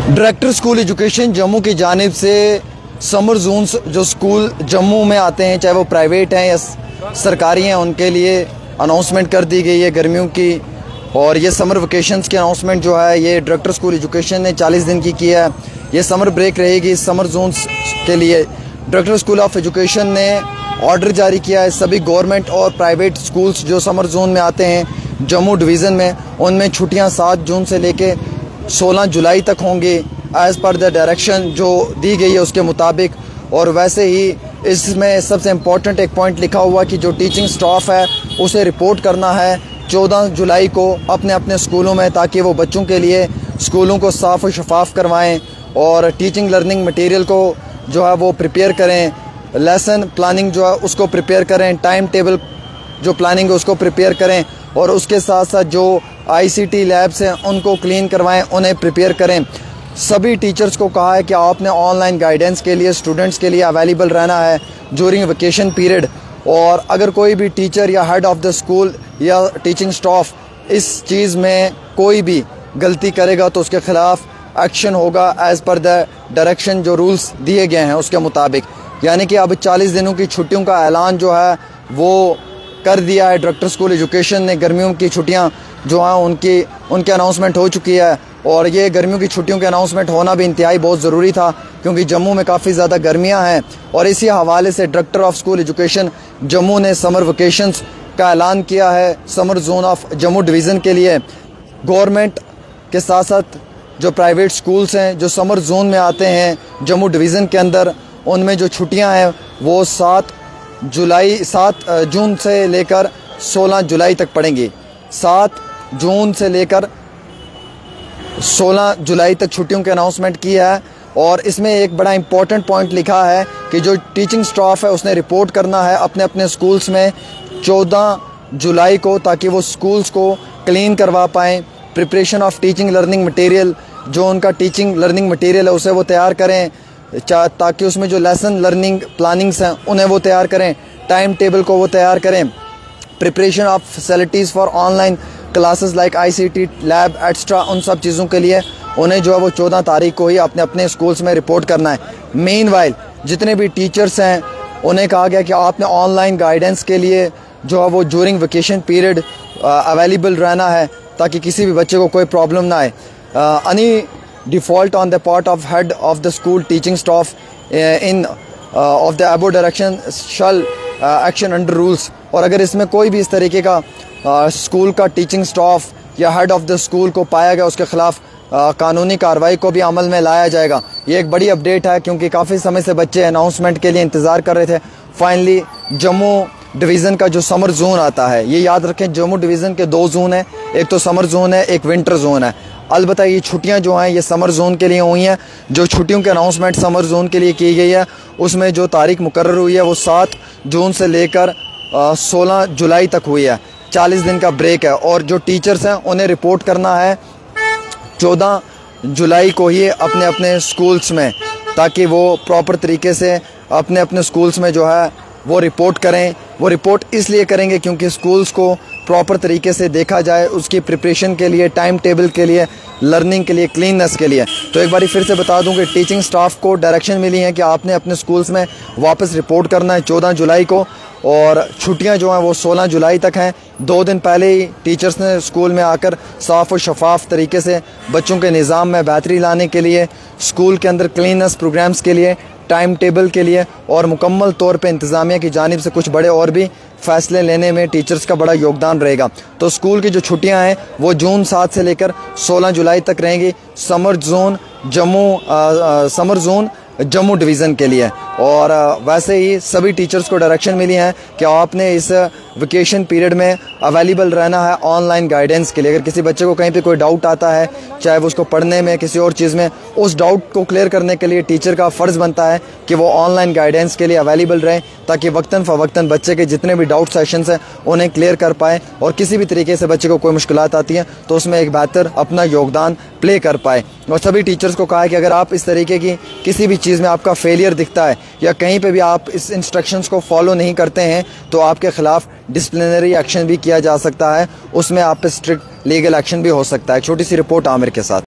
Director school education Jammu की जानिब से समर जोन्स जो स्कूल जम्मू में आते हैं, चाहे वो प्राइवेट हैं या सरकारी हैं, उनके लिए अनाउंसमेंट कर दी गई है गर्मियों की। और ये समर वेकेशंस की अनाउंसमेंट जो है ये डायरेक्टर स्कूल एजुकेशन ने 40 दिन की है। ये समर ब्रेक रहेगी समर जोन्स के लिए। डायरेक्टर स्कूल ऑफ एजुकेशन ने ऑर्डर जारी किया है सभी गवर्नमेंट और प्राइवेट स्कूल्स जो समर जोन में आते हैं जम्मू डिवीज़न में, उनमें छुट्टियां 7 जून से लेके 16 जुलाई तक होंगी एज़ पर द डायरेक्शन जो दी गई है उसके मुताबिक। और वैसे ही इसमें सबसे इम्पोर्टेंट एक पॉइंट लिखा हुआ कि जो टीचिंग स्टाफ है उसे रिपोर्ट करना है 14 जुलाई को अपने अपने स्कूलों में, ताकि वो बच्चों के लिए स्कूलों को साफ़ और शफाफ करवाएं और टीचिंग लर्निंग मटेरियल को जो है वो प्रिपेयर करें, लेसन प्लानिंग जो है उसको प्रिपेयर करें, टाइम टेबल जो प्लानिंग है उसको प्रिपेयर करें, और उसके साथ साथ जो ICT लैब्स हैं उनको क्लीन करवाएं, उन्हें प्रिपेयर करें। सभी टीचर्स को कहा है कि आपने ऑनलाइन गाइडेंस के लिए स्टूडेंट्स के लिए अवेलेबल रहना है ड्यूरिंग वेकेशन पीरियड। और अगर कोई भी टीचर या हेड ऑफ द स्कूल या टीचिंग स्टाफ इस चीज़ में कोई भी गलती करेगा तो उसके ख़िलाफ़ एक्शन होगा एज़ पर द डायरेक्शन जो रूल्स दिए गए हैं उसके मुताबिक। यानी कि अब 40 दिनों की छुट्टियों का ऐलान जो है वो कर दिया है डायरेक्टर स्कूल एजुकेशन ने। गर्मियों की छुट्टियां जो हैं उनकी अनाउंसमेंट हो चुकी है, और ये गर्मियों की छुट्टियों के अनाउंसमेंट होना भी इंतहाई बहुत ज़रूरी था क्योंकि जम्मू में काफ़ी ज़्यादा गर्मियां हैं। और इसी हवाले से director of school education Jammu ने समर वेकेशंस का ऐलान किया है summer zone of Jammu division के लिए। गवर्नमेंट के साथ साथ जो प्राइवेट स्कूल्स हैं जो समर जोन में आते हैं जम्मू डिवीज़न के अंदर, उनमें जो छुट्टियाँ हैं वो 7 जून से लेकर 16 जुलाई तक पड़ेंगी। 7 जून से लेकर 16 जुलाई तक छुट्टियों की अनाउंसमेंट की है। और इसमें एक बड़ा इंपॉर्टेंट पॉइंट लिखा है कि जो टीचिंग स्टाफ है उसने रिपोर्ट करना है अपने अपने स्कूल्स में 14 जुलाई को, ताकि वो स्कूल्स को क्लीन करवा पाएँ। Preparation of teaching learning material, जो उनका टीचिंग लर्निंग मटेरियल है उसे वो तैयार करें, ताकि उसमें जो लेसन लर्निंग प्लानिंग्स हैं उन्हें वो तैयार करें, टाइम टेबल को वो तैयार करें। Preparation of facilities for online classes like ICT lab extra, उन सब चीज़ों के लिए उन्हें जो है वो 14 तारीख को ही अपने अपने स्कूल्स में रिपोर्ट करना है। मीनवाइल जितने भी टीचर्स हैं उन्हें कहा गया कि आपने ऑनलाइन गाइडेंस के लिए जो है वो ड्यूरिंग वेकेशन पीरियड अवेलेबल रहना है ताकि किसी भी बच्चे को कोई प्रॉब्लम ना आए। Any default on the part of head of the school teaching staff of the above direction shall action under rules। और अगर इसमें कोई भी इस तरीके का स्कूल का टीचिंग स्टाफ या हेड ऑफ द स्कूल को पाया गया उसके ख़िलाफ़ कानूनी कार्रवाई को भी अमल में लाया जाएगा। ये एक बड़ी अपडेट है क्योंकि काफ़ी समय से बच्चे अनाउंसमेंट के लिए इंतज़ार कर रहे थे। फाइनली जम्मू डिवीज़न का जो समर जोन आता है, ये याद रखें जम्मू डिवीज़न के 2 जोन हैं, एक तो समर जोन है एक विंटर जोन है। अलबत्ता ये छुट्टियां जो हैं ये समर जोन के लिए हुई हैं। जो छुट्टियों की अनाउंसमेंट समर जोन के लिए की गई है उसमें जो तारीख मुकर्रर हुई है वो 7 जून से लेकर 16 जुलाई तक हुई है। 40 दिन का ब्रेक है। और जो टीचर्स हैं उन्हें रिपोर्ट करना है 14 जुलाई को ही अपने अपने स्कूल्स में, ताकि वो प्रॉपर तरीके से अपने अपने स्कूल्स में जो है वो रिपोर्ट करें। वो रिपोर्ट इसलिए करेंगे क्योंकि स्कूल्स को प्रॉपर तरीके से देखा जाए, उसकी प्रिपरेशन के लिए, टाइम टेबल के लिए, लर्निंग के लिए, क्लीननेस के लिए। तो एक बार फिर से बता दूं कि टीचिंग स्टाफ को डायरेक्शन मिली है कि आपने अपने स्कूल्स में वापस रिपोर्ट करना है 14 जुलाई को, और छुट्टियां जो हैं वो 16 जुलाई तक हैं। 2 दिन पहले ही टीचर्स ने स्कूल में आकर साफ़ और शफाफ तरीके से बच्चों के निज़ाम में बेहतरी लाने के लिए, स्कूल के अंदर क्लीननेस प्रोग्राम्स के लिए, टाइम टेबल के लिए और मुकम्मल तौर पे इंतज़ामिया की जानिब से कुछ बड़े और भी फ़ैसले लेने में टीचर्स का बड़ा योगदान रहेगा। तो स्कूल की जो छुट्टियां हैं वो जून 7 से लेकर 16 जुलाई तक रहेंगी समर जोन जम्मू डिवीज़न के लिए। और वैसे ही सभी टीचर्स को डायरेक्शन मिली है कि आपने इस वेकेशन पीरियड में अवेलेबल रहना है ऑनलाइन गाइडेंस के लिए। अगर किसी बच्चे को कहीं पे कोई डाउट आता है, चाहे वो उसको पढ़ने में किसी और चीज़ में, उस डाउट को क्लियर करने के लिए टीचर का फ़र्ज़ बनता है कि वो ऑनलाइन गाइडेंस के लिए अवेलेबल रहें, ताकि वक्तन फ़वक्तन बच्चे के जितने भी डाउट सेशंस हैं उन्हें क्लियर कर पाए, और किसी भी तरीके से बच्चे को कोई मुश्किलात आती हैं तो उसमें एक बेहतर अपना योगदान प्ले कर पाए। और सभी टीचर्स को कहा है कि अगर आप इस तरीके की किसी भी चीज़ में आपका फेलियर दिखता है या कहीं पे भी आप इस इंस्ट्रक्शंस को फॉलो नहीं करते हैं तो आपके ख़िलाफ़ डिसिप्लिनरी एक्शन भी किया जा सकता है, उसमें आप पे स्ट्रिक्ट लीगल एक्शन भी हो सकता है। छोटी सी रिपोर्ट आमिर के साथ।